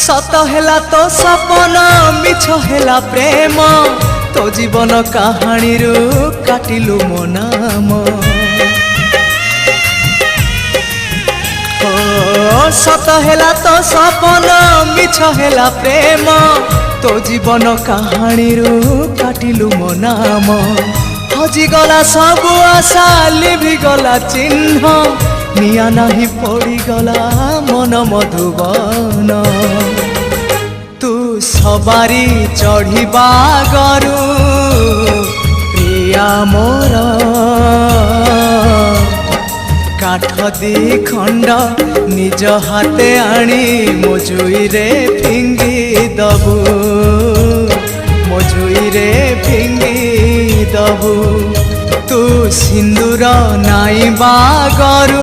सत हेला तो सपन मिछ हेला प्रेम तो जीवन कहानी रू काटिलु मो नाम सत हेला तो सपन मिछ हेला प्रेम तो जीवन कहानी रू काटिलु मो नाम हजिगला सबु आशा लिभिगला चिन्ह निया नाही पड़ीगला मन मधुबन तू सवारी चढ़िबा गरु प्रिया मोर काठ दी खंड निज हाथे आनी मोजुई रे फिंगी दबु मोजुई रे फिंगी दबु तू सिंदूर नाई बागरु।